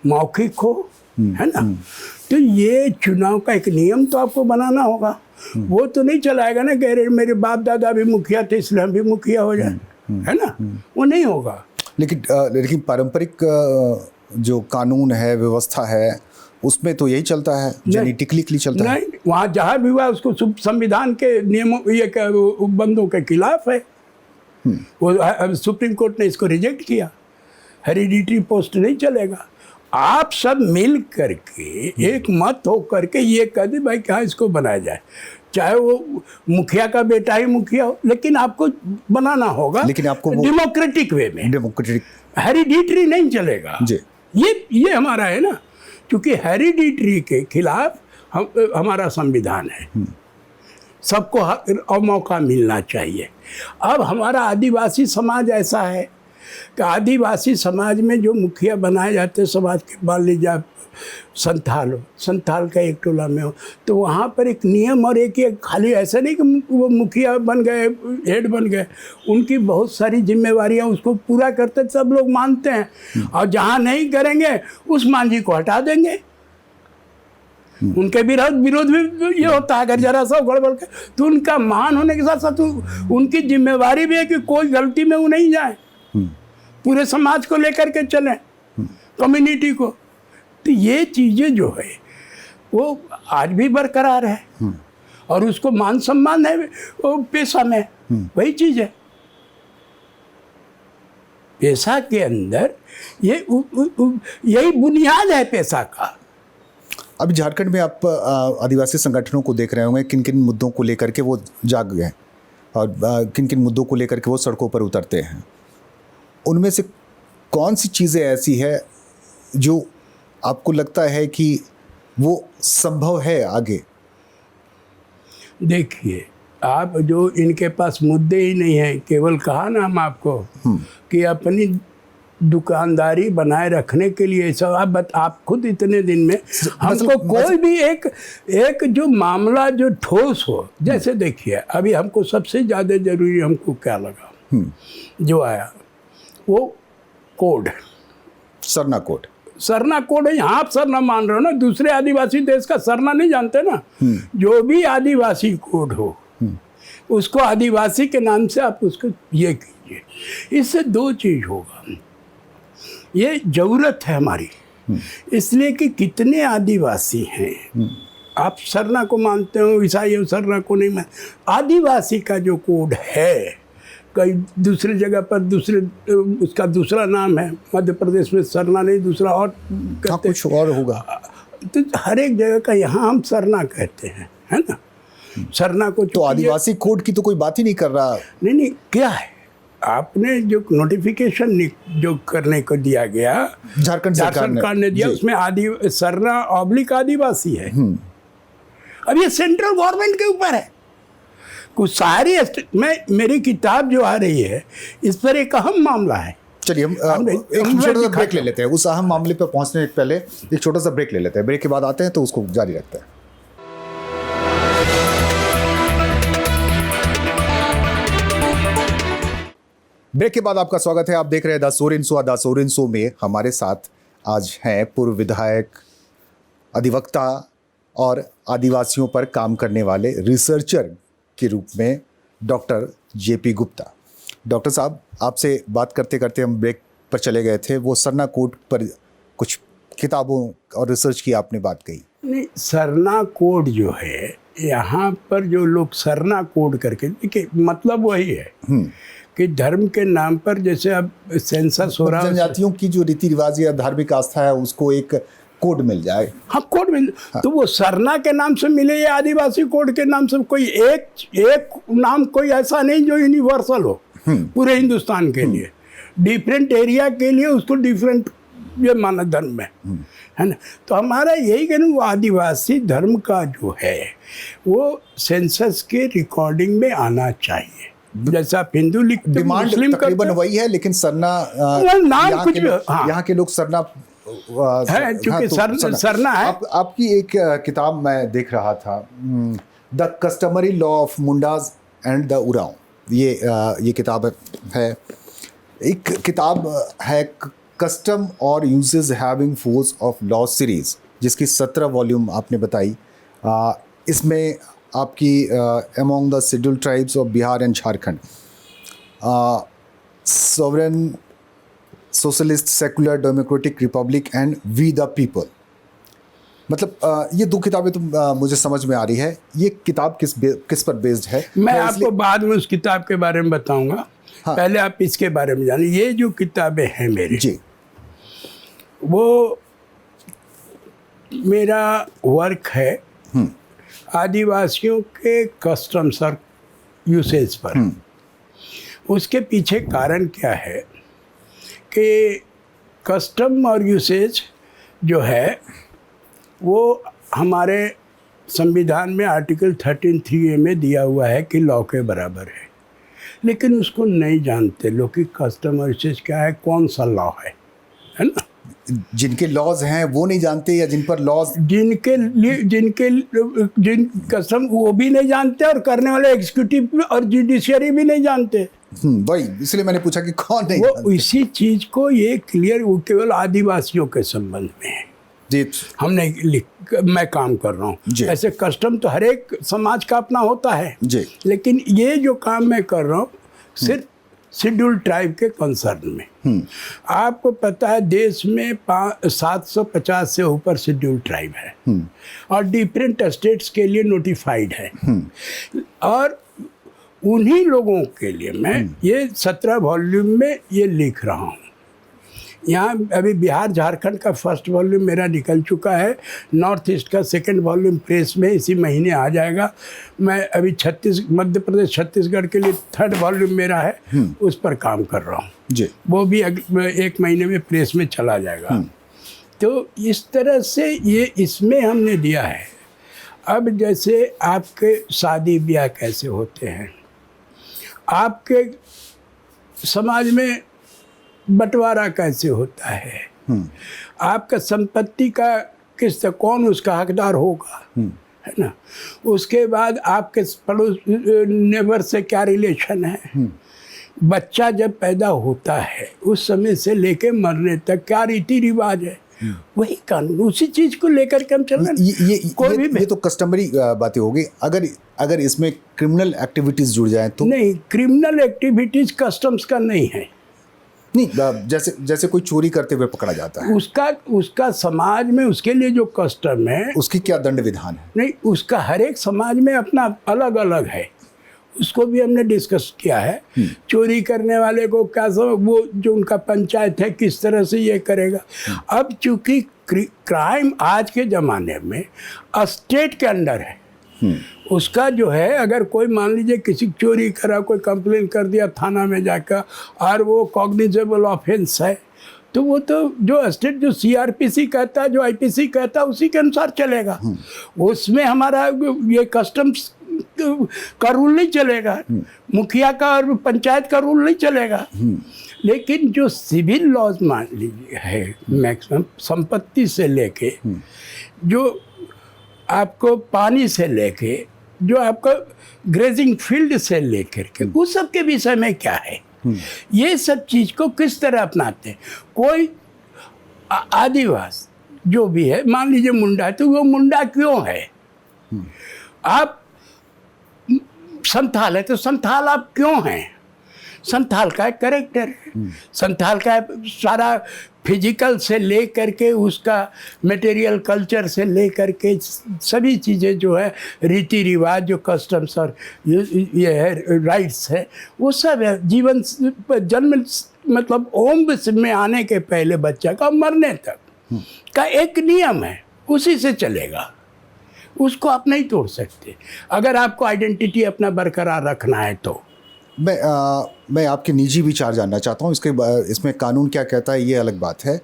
मौखिक हो, है ना। तो ये चुनाव का एक नियम तो आपको बनाना होगा। वो तो नहीं चलाएगा ना कह रहे मेरे बाप दादा भी मुखिया थे इसलिए हम भी मुखिया हो जाए, है ना, वो नहीं होगा। लेकिन पारंपरिक जो कानून है, व्यवस्था है, उसमें तो यही चलता है, जेनेटिकली चलता है। नहीं, वहाँ जहाँ भी हुआ उसको संविधान के नियमों ये बंदों के खिलाफ है। वो सुप्रीम कोर्ट ने इसको रिजेक्ट किया। हेरिडिटरी पोस्ट नहीं चलेगा। आप सब मिल करके एक मत हो करके ये कह दे भाई क्या इसको बनाया जाए, चाहे वो मुखिया का बेटा ही मुखिया हो, लेकिन आपको बनाना होगा, लेकिन आपको डेमोक्रेटिक वे में। डेमोक्रेटिक, हेरिडिटरी नहीं चलेगा जी। ये हमारा है ना, क्योंकि हेरिडिटरी के खिलाफ हमारा संविधान है। सबको हक और मौका मिलना चाहिए। अब हमारा आदिवासी समाज ऐसा है कि आदिवासी समाज में जो मुखिया बनाए जाते हैं समाज के, मान लीजिए आप संथाल का एक टोला में हो तो वहाँ पर एक नियम और एक खाली ऐसा नहीं कि वो मुखिया बन गए, हेड बन गए, उनकी बहुत सारी जिम्मेवारियाँ उसको पूरा करते सब लोग मानते हैं। और जहाँ नहीं करेंगे उस मांझी को हटा देंगे। उनके विरोध भी ये होता है, अगर जरा सा गड़बड़ के तो उनका मान होने के साथ साथ उनकी जिम्मेवारी भी है कि कोई गलती में वो नहीं जाए, पूरे समाज को लेकर के चलें, कम्युनिटी को। तो ये चीज़ें जो है वो आज भी बरकरार है और उसको मान सम्मान है वो पेशा में, वही चीज़ है पेशा के अंदर। यही बुनियाद है पेशा का। अभी झारखंड में आप आदिवासी संगठनों को देख रहे होंगे, किन किन मुद्दों को लेकर के वो जाग गए और किन किन मुद्दों को लेकर के वो सड़कों पर उतरते हैं। उनमें से कौन सी चीज़ें ऐसी है जो आपको लगता है कि वो संभव है आगे? देखिए, आप जो इनके पास मुद्दे ही नहीं है, केवल कहा ना हम आपको कि अपनी दुकानदारी बनाए रखने के लिए सब आप खुद इतने दिन में हमको कोई भी एक जो मामला जो ठोस हो, जैसे देखिए अभी हमको सबसे ज़्यादा जरूरी हमको क्या लगा जो आया वो code, Sarna code. Sarna code है। यहाँ आप सरना मान रहे हो ना, दूसरे आदिवासी देश का सरना नहीं जानते ना। जो भी आदिवासी कोड हो उसको आदिवासी के नाम से आप उसको ये कीजिए। इससे दो चीज होगा, ये जरूरत है हमारी, इसलिए कि कितने आदिवासी हैं। आप सरना को मानते हो, ईसाई सरना को नहीं मान। आदिवासी का जो कोड है कई दूसरी जगह पर दूसरे उसका दूसरा नाम है, मध्य प्रदेश में सरना नहीं दूसरा और कहते कुछ और होगा। तो हर एक जगह का यहाँ हम सरना कहते हैं, है ना। सरना को तो आदिवासी कोड की तो कोई बात ही नहीं कर रहा। नहीं, क्या है, आपने जो नोटिफिकेशन जो करने को दिया गया झारखंड सरकार ने दिया, उसमें सरना ऑब्लिक आदिवासी है। अब ये सेंट्रल गवर्नमेंट के ऊपर है। कुछ सारी मेरी किताब जो आ रही है इस पर एक अहम मामला है। चलिए हम एक छोटा सा ब्रेक ले लेते हैं। उस अहम मामले पर पहुंचने से पहले एक छोटा सा ब्रेक ले लेते हैं। ब्रेक के बाद आते हैं तो उसको जारी रखते हैं। ब्रेक के बाद आपका स्वागत है। आप देख रहे हैं the Soren show. The Soren show में हमारे साथ आज हैं पूर्व विधायक, अधिवक्ता और आदिवासियों पर काम करने वाले रिसर्चर के रूप में डॉक्टर जेपी गुप्ता। डॉक्टर साहब, आपसे बात करते करते हम ब्रेक पर चले गए थे। वो सरना कोड पर कुछ किताबों और रिसर्च की आपने बात कही। नहीं, सरना कोड जो है, यहाँ पर जो लोग सरना कोड करके, देखिए मतलब वही है कि धर्म के नाम पर जैसे अब सेंसस हो रहा है, जनजातियों की जो रीति रिवाज या धार्मिक आस्था है उसको एक कोड मिल जाए। हाँ, कोड मिल। हाँ। तो वो सरना के नाम से मिले या आदिवासी कोड के नाम से, कोई एक नाम कोई ऐसा नहीं जो यूनिवर्सल हो पूरे हिंदुस्तान के लिए। डिफरेंट एरिया के लिए उसको डिफरेंट ये माना धर्म में, है ना। तो हमारा यही कहना, वो आदिवासी धर्म का जो है वो सेंसस के रिकॉर्डिंग में आना चाहिए। जैसा आप हिंदू लिखते, डिमांड तकरीबन वही है, लेकिन सरना नाम कुछ यहाँ के लोग सरना है, चूंकि सरना है। आपकी एक किताब मैं देख रहा था, the customary law of Mundas and the Oraon. ये किताब है, एक किताब है कस्टम और usages having force of law series, जिसकी 17 वॉल्यूम आपने बताई। इसमें आपकी among the scheduled tribes of Bihar and Jharkhand, sovereign socialist secular democratic republic and we the people. मतलब ये दो किताबें तो मुझे समझ में आ रही है। ये किताब किस पर बेस्ड है? मैं आपको बाद में उस किताब के बारे में बताऊंगा। हाँ। पहले आप इसके बारे में जानिए। ये जो किताबें हैं मेरी जी, वो मेरा वर्क है आदिवासियों के कस्टम्स और यूसेज पर। उसके पीछे कारण क्या है कि कस्टम और यूसेज जो है वो हमारे संविधान में आर्टिकल 13(3)A में दिया हुआ है कि लॉ के बराबर है, लेकिन उसको नहीं जानते लोग कि कस्टम और यूसेज क्या है, कौन सा लॉ है ना। जिनके लॉज हैं वो नहीं जानते, या जिन पर लॉज जिन कस्टम वो भी नहीं जानते, और करने वाले एग्जीक्यूटिव और जुडिशियरी भी नहीं जानते। वही इसलिए मैंने पूछा कि कौन नहीं वो इसी चीज को ये क्लियर वो केवल आदिवासियों के संबंध में है जी। मैं काम कर रहा हूँ। ऐसे कस्टम तो हर एक समाज का अपना होता है जी, लेकिन ये जो काम मैं कर रहा हूँ सिर्फ शेड्यूल्ड ट्राइब के कंसर्न में। आपको पता है देश में 750 से ऊपर शेड्यूल्ड ट्राइब है और डिफरेंट स्टेट्स के लिए नोटिफाइड है, और उन्हीं लोगों के लिए मैं ये 17 वॉल्यूम में ये लिख रहा हूँ। यहाँ अभी बिहार झारखंड का फर्स्ट वॉल्यूम मेरा निकल चुका है, नॉर्थ ईस्ट का सेकंड वॉल्यूम प्रेस में इसी महीने आ जाएगा। मैं अभी मध्य प्रदेश छत्तीसगढ़ के लिए थर्ड वॉल्यूम मेरा है, उस पर काम कर रहा हूँ जी। वो भी 1 महीने में प्रेस में चला जाएगा। तो इस तरह से ये इसमें हमने दिया है। अब जैसे आपके शादी ब्याह कैसे होते हैं, आपके समाज में बंटवारा कैसे होता है, आपका संपत्ति का किस तरह कौन उसका हकदार होगा, है ना। उसके बाद आपके पड़ोस नेबर से क्या रिलेशन है, बच्चा जब पैदा होता है उस समय से लेके मरने तक क्या रीति रिवाज है, वही कानून, उसी चीज को लेकर के हम चल रहे हैं। ये तो कस्टमरी बातें हो गई। अगर इसमें क्रिमिनल एक्टिविटीज जुड़ जाए तो नहीं, क्रिमिनल एक्टिविटीज कस्टम्स का नहीं है। नहीं, जैसे कोई चोरी करते हुए पकड़ा जाता है, उसका समाज में उसके लिए जो कस्टम है, उसकी क्या दंड विधान है? नहीं, उसका हर एक समाज में अपना अलग अलग है, उसको भी हमने डिस्कस किया है। चोरी करने वाले को क्या वो जो उनका पंचायत है किस तरह से ये करेगा। अब चूंकि क्राइम आज के ज़माने में स्टेट के अंडर है, उसका जो है, अगर कोई मान लीजिए किसी चोरी करा, कोई कंप्लेन कर दिया थाना में जाकर और वो कॉग्निजेबल ऑफेंस है, तो वो तो जो स्टेट जो सीआरपीसी कहता है, जो आईपीसी कहता है, उसी के अनुसार चलेगा। उसमें हमारा ये कस्टम्स का रूल नहीं चलेगा, मुखिया का और पंचायत का रूल नहीं चलेगा। लेकिन जो सिविल लॉज मान लीजिए है, मैक्सिमम संपत्ति से लेके, जो आपको पानी से लेके, जो आपको ग्रेजिंग फील्ड से लेकर के, उस सब के विषय में क्या है, ये सब चीज को किस तरह अपनाते हैं। कोई आदिवासी जो भी है, मान लीजिए मुंडा है, तो वो मुंडा क्यों है? आप संथाल है तो संथाल आप क्यों हैं? संथाल का एक कैरेक्टर है, संथाल का सारा फिजिकल से ले करके उसका मटेरियल कल्चर से ले करके सभी चीज़ें जो है, रीति रिवाज, जो कस्टम्स और ये है राइट्स है, वो सब है। जीवन जन्म मतलब ओम में आने के पहले बच्चा का मरने तक का एक नियम है, उसी से चलेगा, उसको आप नहीं तोड़ सकते अगर आपको आइडेंटिटी अपना बरकरार रखना है तो। मैं आपके निजी विचार जानना चाहता हूँ। इसमें कानून क्या कहता है ये अलग बात है।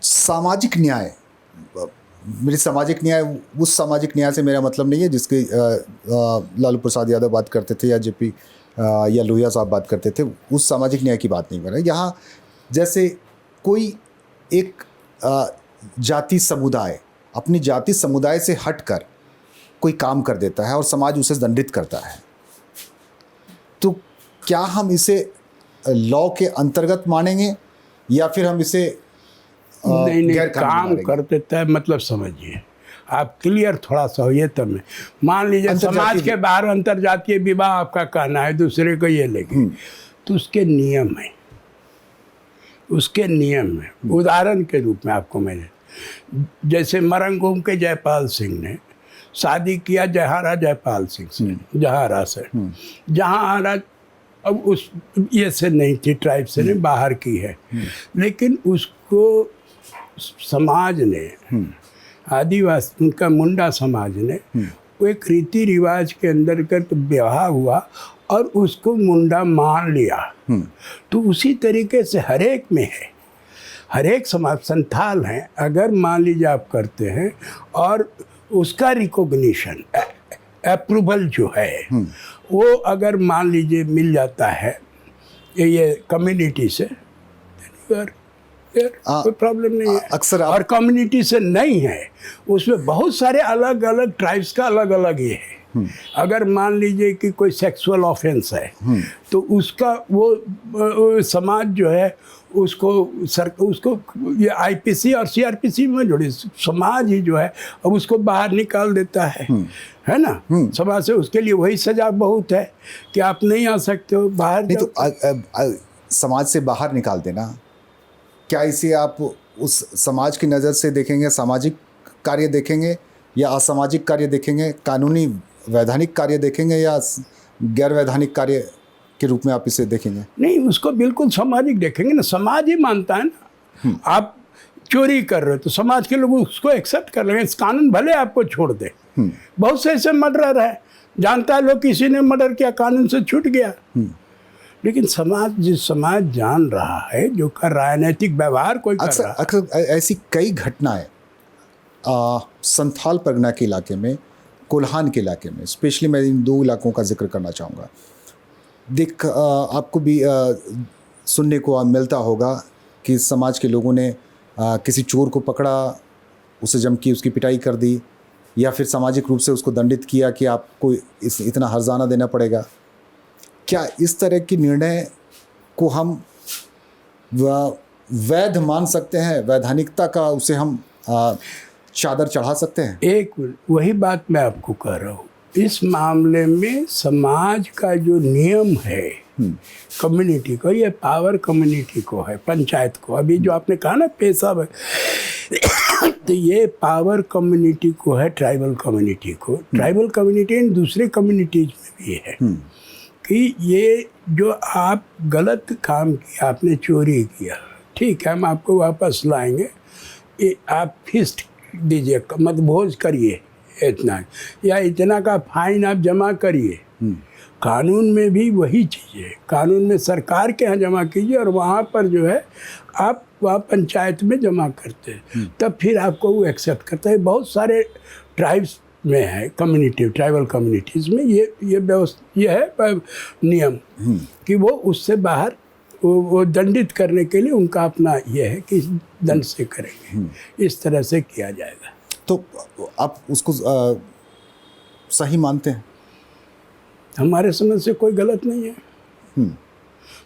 सामाजिक न्याय, मेरी सामाजिक न्याय, उस सामाजिक न्याय से मेरा मतलब नहीं है जिसके लालू प्रसाद यादव बात करते थे या जेपी या लोहिया साहब बात करते थे, उस सामाजिक न्याय की बात नहीं कर रहा। यहाँ जैसे कोई एक जाति समुदाय अपनी जाति समुदाय से हटकर कोई काम कर देता है और समाज उसे दंडित करता है, तो क्या हम इसे लॉ के अंतर्गत मानेंगे या फिर हम इसे नहीं काम कर देता है? मतलब समझिए, आप क्लियर थोड़ा सा होइए तब में। मान लीजिए समाज के बाहर अंतरजातीय विवाह आपका कहना है, दूसरे को ये लेके, तो उसके नियम है, उसके नियम है। उदाहरण के रूप में आपको मैंने, जैसे मरंगूम के जयपाल सिंह ने शादी किया जहारा जयपाल सिंह से, जहारा से, जहारा अब उस ये से नहीं थी, ट्राइब से नहीं, बाहर की है, लेकिन उसको समाज ने, आदिवासी उनका मुंडा समाज ने, वो एक रीति रिवाज के अंतर्गत ब्याह हुआ और उसको मुंडा मान लिया। तो उसी तरीके से हर एक में है, हर एक समाज संथाल हैं, अगर मान लीजिए आप करते हैं और उसका रिकॉग्निशन, अप्रूवल जो है वो अगर मान लीजिए मिल जाता है ये कम्युनिटी से, कोई प्रॉब्लम नहीं है। अक्सर और कम्युनिटी से नहीं है, उसमें बहुत सारे अलग अलग ट्राइब्स का अलग अलग ये है। अगर मान लीजिए कि कोई सेक्सुअल ऑफेंस है तो उसका वो समाज जो है उसको ये आईपीसी और सीआरपीसी में जुड़े समाज ही जो है अब उसको बाहर निकाल देता है ना। समाज से उसके लिए वही सजा बहुत है कि आप नहीं आ सकते हो बाहर। नहीं तो समाज से बाहर निकाल देना, क्या इसे आप उस समाज की नज़र से देखेंगे, सामाजिक कार्य देखेंगे या असामाजिक कार्य देखेंगे, कानूनी वैधानिक कार्य देखेंगे या गैर वैधानिक कार्य के रूप में आप इसे देखेंगे? नहीं, उसको बिल्कुल सामाजिक देखेंगे ना, समाज ही मानता है ना। आप चोरी कर रहे हो तो समाज के लोग उसको एक्सेप्ट कर लेंगे, कानून भले आपको छोड़ दे। बहुत से ऐसे मर्डरर है, जानता है लोग किसी ने मर्डर किया, कानून से छूट गया, लेकिन जिस समाज जान रहा है, जो कर रहा है, नैतिक व्यवहार कोई कर रहा है। अक्सर ऐसी कई घटनाएं संथाल परगना के इलाके में, कोल्हान के इलाके में, स्पेशली मैं इन दो इलाकों का जिक्र करना चाहूँगा। आपको भी सुनने को मिलता होगा कि समाज के लोगों ने किसी चोर को पकड़ा, उसे जम की उसकी पिटाई कर दी, या फिर सामाजिक रूप से उसको दंडित किया कि आपको इतना हर्जाना देना पड़ेगा। क्या इस तरह के निर्णय को हम वैध मान सकते हैं? वैधानिकता का उसे हम चादर चढ़ा सकते हैं? एक वही बात मैं आपको कह रहा हूँ। इस मामले में समाज का जो नियम है, कम्युनिटी को, ये पावर कम्युनिटी को है, पंचायत को। अभी जो आपने कहा ना पेशा तो ये पावर कम्युनिटी को है, ट्राइबल कम्युनिटी को। ट्राइबल कम्युनिटी इन दूसरे कम्युनिटीज में भी है कि ये जो आप गलत काम किया, आपने चोरी किया, ठीक है, हम आपको वापस लाएंगे, ये आप फिस्ट दीजिए, मत भोज करिए इतना, या इतना का फाइन आप जमा करिए। कानून में भी वही चीज़ है। कानून में सरकार के यहाँ जमा कीजिए और वहाँ पर जो है आप वहाँ पंचायत में जमा करते हैं, तब फिर आपको वो एक्सेप्ट करता है। बहुत सारे ट्राइब्स में है, कम्युनिटी, ट्राइबल कम्युनिटीज़ में ये व्यवस्था, ये है नियम कि वो उससे बाहर वो दंडित करने के लिए उनका अपना ये है कि दंड से करेंगे, इस तरह से किया जाएगा। तो आप उसको सही मानते हैं? हमारे समझ से कोई गलत नहीं है।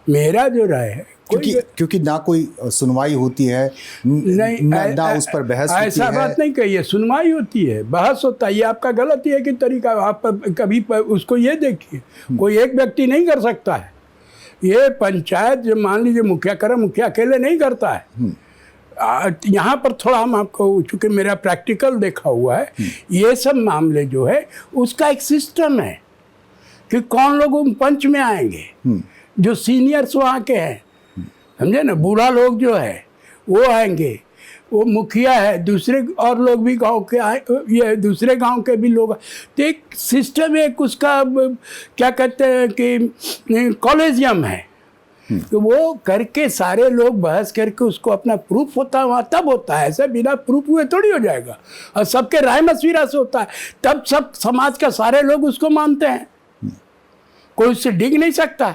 मेरा जो राय है, क्योंकि ना कोई सुनवाई होती है, नहीं, ना उस पर बहस होती है। ऐसा बात नहीं कही है, सुनवाई होती है, बहस होता है। ये आपका गलत ही है कि तरीका। आप कभी उसको ये देखिए, कोई एक व्यक्ति नहीं कर सकता है। ये पंचायत जो मान लीजिए मुखिया करे, मुखिया अकेले नहीं करता है। यहाँ पर थोड़ा हम आपको, चूँकि मेरा प्रैक्टिकल देखा हुआ है, ये सब मामले जो है उसका एक सिस्टम है कि कौन लोग पंच में आएंगे, जो सीनियर्स वहाँ के हैं, समझे ना, बूढ़ा लोग जो है वो आएंगे, वो मुखिया है, दूसरे और लोग भी गांव के आए, ये दूसरे गांव के भी लोग। तो एक सिस्टम, एक उसका क्या कहते हैं कि कॉलेजियम है, तो वो करके सारे लोग बहस करके उसको अपना प्रूफ होता है वहाँ, तब होता है। ऐसा बिना प्रूफ हुए थोड़ी हो जाएगा। और सबके राय मशविरा से होता है, तब सब समाज का सारे लोग उसको मानते हैं, कोई उससे डिग नहीं सकता।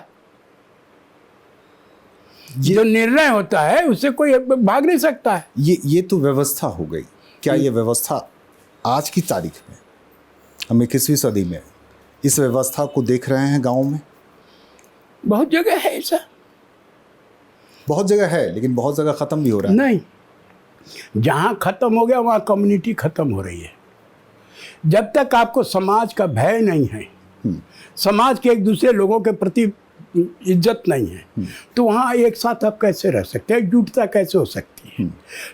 जो निर्णय होता है उससे कोई भाग नहीं सकता है। ये तो व्यवस्था हो गई। क्या ये व्यवस्था आज की तारीख में, हम 21वीं सदी में इस व्यवस्था को देख रहे हैं गाँव में? बहुत जगह है ऐसा, बहुत जगह है, लेकिन बहुत जगह ख़त्म भी हो रहा है। नहीं, जहाँ ख़त्म हो गया वहाँ कम्युनिटी ख़त्म हो रही है। जब तक आपको समाज का भय नहीं है, समाज के एक दूसरे लोगों के प्रति इज्जत नहीं है, तो वहाँ एक साथ आप कैसे रह सकते हैं, एकजुटता कैसे हो सकती है?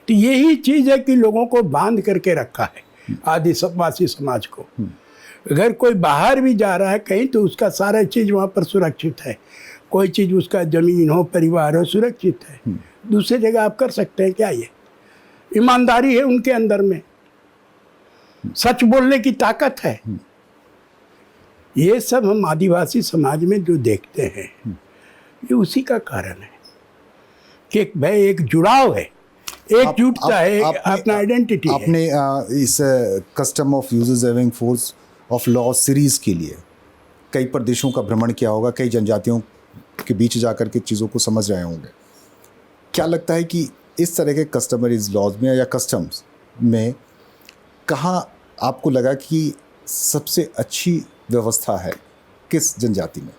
तो यही चीज़ है कि लोगों को बांध करके रखा है आदिवासी समाज को। अगर कोई बाहर भी जा रहा है कहीं, तो उसका सारा चीज़ वहाँ पर सुरक्षित है। कोई चीज़, उसका ज़मीन हो, परिवार हो, सुरक्षित है। दूसरी जगह आप कर सकते हैं क्या? ये ईमानदारी है उनके अंदर में, सच बोलने की ताकत है। ये सब हम आदिवासी समाज में जो देखते हैं, ये उसी का कारण है कि एक भाई, एक जुड़ाव है, एकजुटता है, अपना आइडेंटिटी है। आपने इस custom of users having force of law series के लिए कई प्रदेशों का भ्रमण किया होगा, कई जनजातियों के बीच जाकर के चीज़ों को समझ रहे होंगे। क्या लगता है कि इस तरह के कस्टमरीज लॉज में या कस्टम्स में कहाँ आपको लगा कि सबसे अच्छी व्यवस्था है, किस जनजाति में?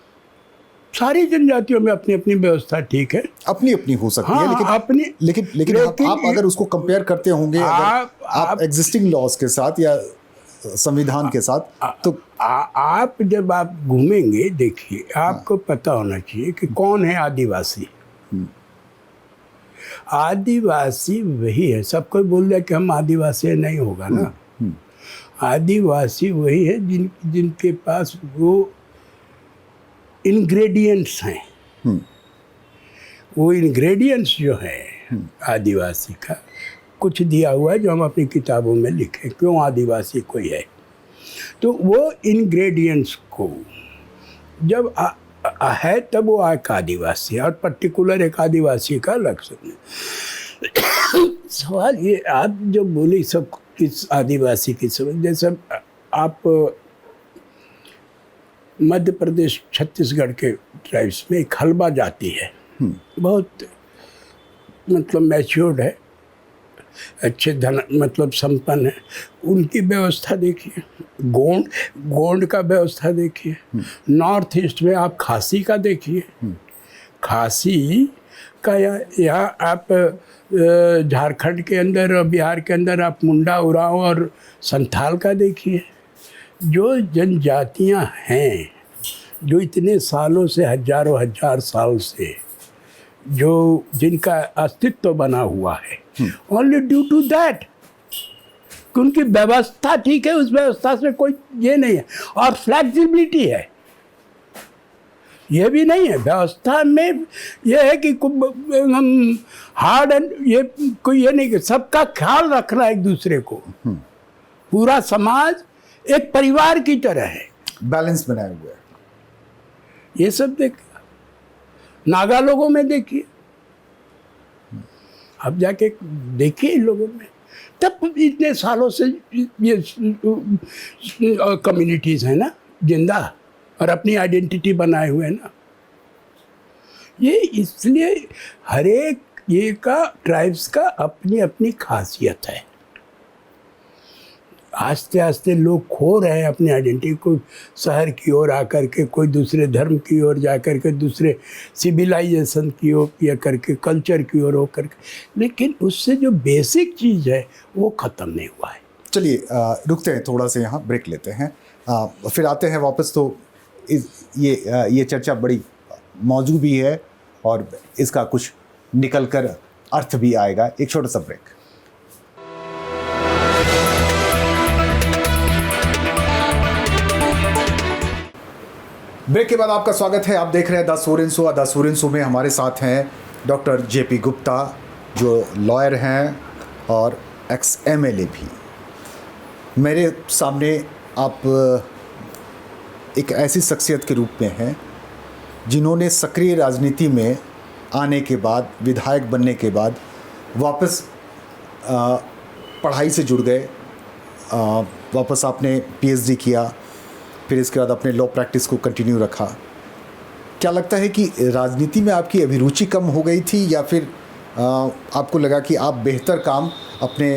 सारी जनजातियों में अपनी अपनी व्यवस्था ठीक है, अपनी अपनी हो सकती है, लेकिन अपनी, लेकिन आप अगर उसको कंपेयर करते होंगे आप एग्जिस्टिंग लॉज के साथ या संविधान के साथ, तो आप जब आप घूमेंगे, देखिए, आपको पता होना चाहिए कि कौन है आदिवासी। आदिवासी वही है, सब कोई बोल रहा है कि हम आदिवासी है, नहीं होगा ना। आदिवासी वही है जिनके पास वो इंग्रेडिएंट्स हैं। वो इंग्रेडिएंट्स जो है आदिवासी का, कुछ दिया हुआ है जो हम अपनी किताबों में लिखे, क्यों आदिवासी कोई है। तो वो इंग्रेडिएंट्स को जब है तब वो एक आदिवासी है, और पर्टिकुलर एक आदिवासी का लक्ष्य है। सवाल ये आप जो बोली सब इस आदिवासी की समझ, जैसे आप मध्य प्रदेश छत्तीसगढ़ के ट्राइब्स में एक हलबा जाति है, बहुत मतलब मैच्योर्ड है, अच्छे धन मतलब संपन्न है, उनकी व्यवस्था देखिए, गोंड का व्यवस्था देखिए, नॉर्थ ईस्ट में आप खासी का देखिए, खासी का यहाँ आप झारखंड के अंदर, बिहार के अंदर आप मुंडा, उरांव और संथाल का देखिए। जो जनजातियाँ हैं जो इतने सालों से, हजारों हजार साल से जो जिनका अस्तित्व बना हुआ है, ओनली ड्यू टू दैट उनकी व्यवस्था ठीक है, उस व्यवस्था से कोई ये नहीं है, और फ्लेक्सिबिलिटी है। ये भी नहीं है व्यवस्था में, ये है कि हम हार्ड एंड ये कोई ये नहीं कि सबका ख्याल रखना एक दूसरे को, पूरा समाज एक परिवार की तरह है, बैलेंस बनाया हुआ है। ये सब देखिए, नागा लोगों में देखिए, अब जाके देखिए इन लोगों में, तब इतने सालों से ये कम्युनिटीज़ हैं ना जिंदा, और अपनी आइडेंटिटी बनाए हुए हैं ना। ये इसलिए हर एक ये का ट्राइब्स का अपनी अपनी खासियत है। आस्ते आस्ते लोग खो रहे हैं अपनी आइडेंटिटी को, शहर की ओर आकर के, कोई दूसरे धर्म की ओर जा कर के, दूसरे सिविलाइजेशन की ओर या करके, कल्चर की ओर हो करके, लेकिन उससे जो बेसिक चीज़ है वो ख़त्म नहीं हुआ है। चलिए रुकते हैं, थोड़ा सा यहाँ ब्रेक लेते हैं, फिर आते हैं वापस। तो ये चर्चा बड़ी मौजू भी है और इसका कुछ निकल कर अर्थ भी आएगा। एक छोटा सा ब्रेक। ब्रेक के बाद आपका स्वागत है। आप देख रहे हैं द सूरन शो। द सूरन शो में हमारे साथ हैं डॉक्टर जेपी गुप्ता, जो लॉयर हैं और एक्स एमएलए भी। मेरे सामने आप एक ऐसी शख्सियत के रूप में हैं जिन्होंने सक्रिय राजनीति में आने के बाद, विधायक बनने के बाद वापस पढ़ाई से जुड़ गए, वापस आपने पीएचडी किया, फिर इसके बाद अपने लॉ प्रैक्टिस को कंटिन्यू रखा। क्या लगता है कि राजनीति में आपकी अभिरुचि कम हो गई थी, या फिर आपको लगा कि आप बेहतर काम अपने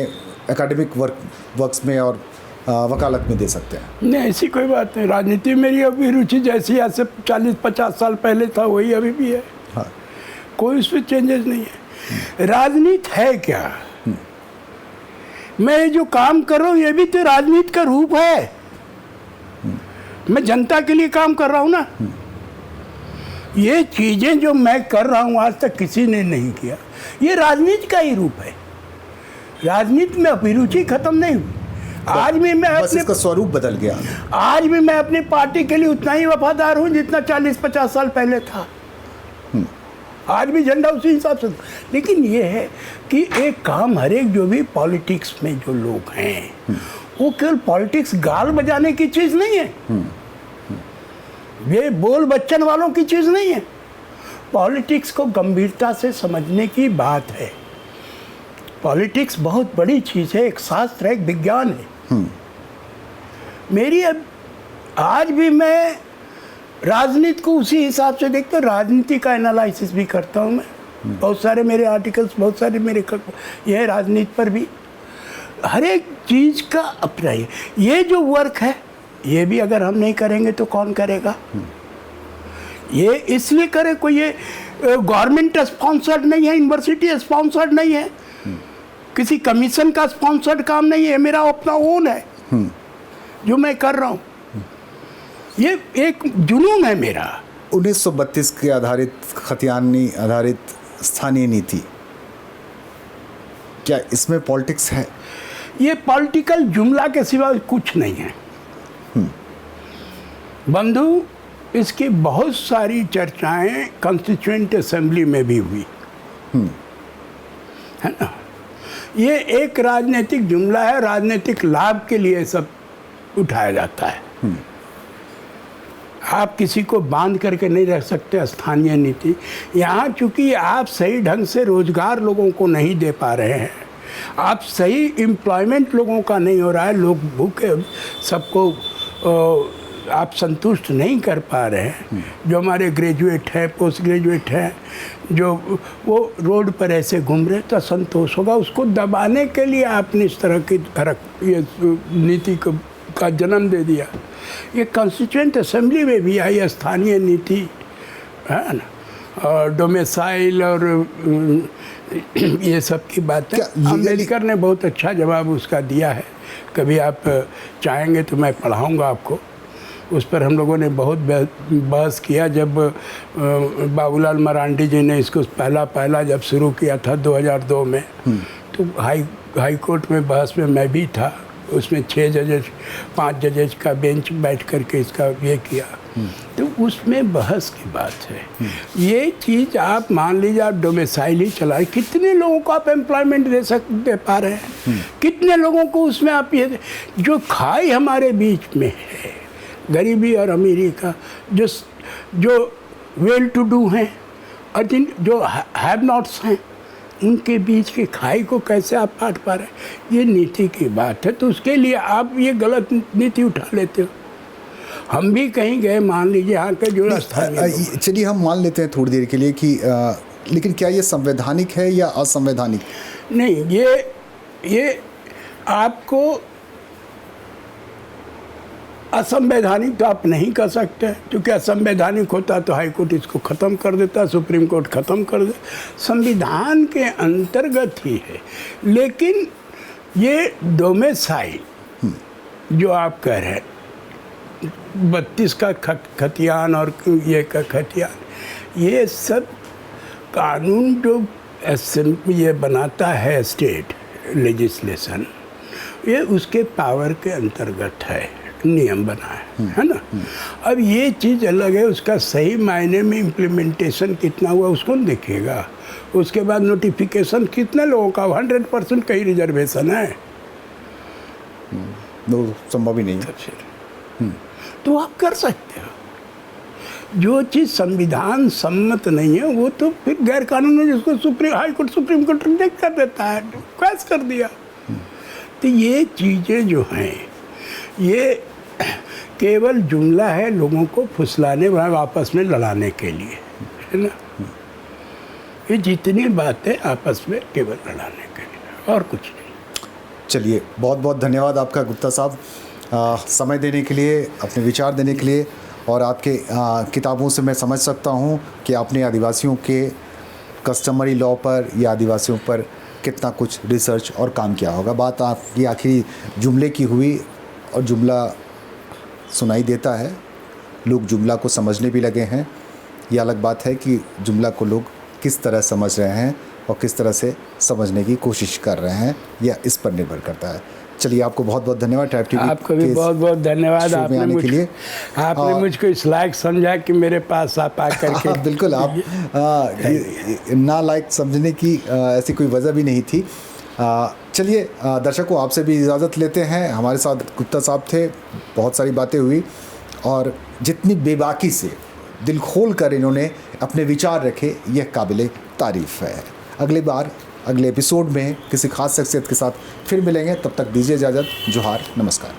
एकेडमिक वर्क्स में और वकालत में दे सकते हैं? नहीं, ऐसी कोई बात नहीं। राजनीति में मेरी अभिरुचि जैसी आज से 40-50 साल पहले था वही अभी भी है। हाँ। कोई उसमें चेंजेस नहीं है। राजनीति है क्या? मैं जो काम कर रहा हूँ ये भी तो राजनीति का रूप है। मैं जनता के लिए काम कर रहा हूँ ना। ये चीज़ें जो मैं कर रहा हूँ आज तक किसी ने नहीं किया, ये राजनीति का ही रूप है। राजनीति में अभिरुचि खत्म नहीं हुई। आज भी मैं बस इसका स्वरूप बदल गया। आज भी मैं अपनी पार्टी के लिए उतना ही वफादार हूँ जितना 40-50 साल पहले था। आज भी झंडा उसी हिसाब से। लेकिन ये है कि एक काम हर एक जो भी पॉलिटिक्स में जो लोग हैं वो केवल पॉलिटिक्स गाल बजाने की चीज़ नहीं है, ये बोल बच्चन वालों की चीज़ नहीं है। पॉलिटिक्स को गंभीरता से समझने की बात है। पॉलिटिक्स बहुत बड़ी चीज़ है, एक शास्त्र है, एक विज्ञान है। मेरी अब आज भी मैं राजनीति को उसी हिसाब से देखता हूँ। राजनीति का एनालिसिस भी करता हूँ मैं। बहुत सारे मेरे आर्टिकल्स, बहुत सारे मेरे ये है राजनीति पर भी। हर एक चीज़ का अपना ये जो वर्क है ये भी अगर हम नहीं करेंगे तो कौन करेगा? ये इसलिए करे, कोई ये गवर्नमेंट स्पॉन्सर्ड नहीं है, यूनिवर्सिटी स्पॉन्सर्ड नहीं है, किसी कमीशन का स्पॉन्सर्ड काम नहीं है, मेरा अपना ओन है जो मैं कर रहा हूँ। ये एक जुनून है मेरा। 1932 के आधारित, खतियानी आधारित स्थानीय नीति, क्या इसमें पॉलिटिक्स है? ये पॉलिटिकल जुमला के सिवा कुछ नहीं है बंधु। इसकी बहुत सारी चर्चाएं कॉन्स्टिट्यूएंट असेंबली में भी हुई है ना। ये एक राजनीतिक जुमला है, राजनीतिक लाभ के लिए सब उठाया जाता है। आप किसी को बांध करके नहीं रख सकते स्थानीय नीति। यहाँ चूँकि आप सही ढंग से रोजगार लोगों को नहीं दे पा रहे हैं, आप सही एम्प्लॉयमेंट लोगों का नहीं हो रहा है, लोग भूखे, सबको आप संतुष्ट नहीं कर पा रहे हैं। जो हमारे ग्रेजुएट हैं, पोस्ट ग्रेजुएट हैं, जो वो रोड पर ऐसे घूम रहे तो संतोष होगा। उसको दबाने के लिए आपने इस तरह की ये नीति का जन्म दे दिया। ये कॉन्स्टिट्यूएंट असेंबली में भी आई स्थानीय नीति, है ना, और डोमिसाइल और ये सब की बातें अम्बेडकर ने बहुत अच्छा जवाब उसका दिया है। कभी आप चाहेंगे तो मैं पढ़ाऊँगा आपको। उस पर हम लोगों ने बहुत बहस किया। जब बाबूलाल मरांडी जी ने इसको पहला जब शुरू किया था 2002 में, तो हाई कोर्ट में बहस में मैं भी था। उसमें 5 जजेज का बेंच बैठ करके इसका ये किया, तो उसमें बहस की बात है। ये चीज़ आप मान लीजिए, आप डोमिसाइल ही चला, कितने लोगों को आप एम्प्लॉयमेंट दे पा रहे हैं? कितने लोगों को उसमें आप ये जो खाई हमारे बीच में है, गरीबी और अमीरी का, जो वेल टू डू हैं और जो हैव नॉट्स हैं, उनके बीच की खाई को कैसे आप पाट पा रहे हैं? ये नीति की बात है। तो उसके लिए आप ये गलत नीति उठा लेते हो। हम भी कहीं गए, मान लीजिए यहाँ के जो स्थानीय, चलिए हम मान लेते हैं थोड़ी देर के लिए कि लेकिन क्या ये संवैधानिक है या असंवैधानिक? नहीं, ये आपको असंवैधानिक तो आप नहीं कर सकते, क्योंकि असंवैधानिक होता तो हाई कोर्ट इसको ख़त्म कर देता, सुप्रीम कोर्ट ख़त्म कर दे। संविधान के अंतर्गत ही है। लेकिन ये डोमिसाइल जो आप कह रहे हैं, 32 का खतियान और ये का खतियान, ये सब कानून जो ये बनाता है स्टेट लेजिस्लेशन, ये उसके पावर के अंतर्गत है, नियम बना है ना। अब ये चीज़ अलग है, उसका सही मायने में इम्प्लीमेंटेशन कितना हुआ उसको देखेगा। उसके बाद नोटिफिकेशन कितने लोगों का, 100% कहीं रिजर्वेशन है, वो संभव ही नहीं है। तो आप कर सकते हो। जो चीज़ संविधान सम्मत नहीं है वो तो फिर गैर कानूनी, जिसको high court supreme court reject कर देता है, कैस कर दिया। तो ये चीज़ें जो हैं, ये केवल जुमला है लोगों को फुसलाने व आपस में लड़ाने के लिए, है ना। ये जितनी बातें आपस में केवल लड़ाने के लिए और कुछ नहीं। चलिए, बहुत बहुत धन्यवाद आपका गुप्ता साहब, समय देने के लिए, अपने विचार देने के लिए। और आपके किताबों से मैं समझ सकता हूँ कि आपने आदिवासियों के कस्टमरी लॉ पर या आदिवासियों पर कितना कुछ रिसर्च और काम किया होगा। बात आपकी आखिरी जुमले की हुई और जुमला सुनाई देता है, लोग जुमला को समझने भी लगे हैं। ये अलग बात है कि जुमला को लोग किस तरह समझ रहे हैं और किस तरह से समझने की कोशिश कर रहे हैं, यह इस पर निर्भर करता है। चलिए, आपको बहुत बहुत धन्यवाद ट्राइब टीवी आपको भी बहुत बहुत धन्यवाद। आपने मुझको इस लायक समझा कि मेरे पास आप आकर के। बिल्कुल, आप ना लायक समझने की ऐसी कोई वजह भी नहीं थी। चलिए दर्शकों, आपसे भी इजाज़त लेते हैं। हमारे साथ गुप्ता साहब थे, बहुत सारी बातें हुई और जितनी बेबाकी से दिल खोल कर इन्होंने अपने विचार रखे, यह काबिले तारीफ़ है। अगली बार अगले एपिसोड में किसी खास शख्सियत के साथ फिर मिलेंगे, तब तक दीजिए इजाज़त। जोहार, नमस्कार।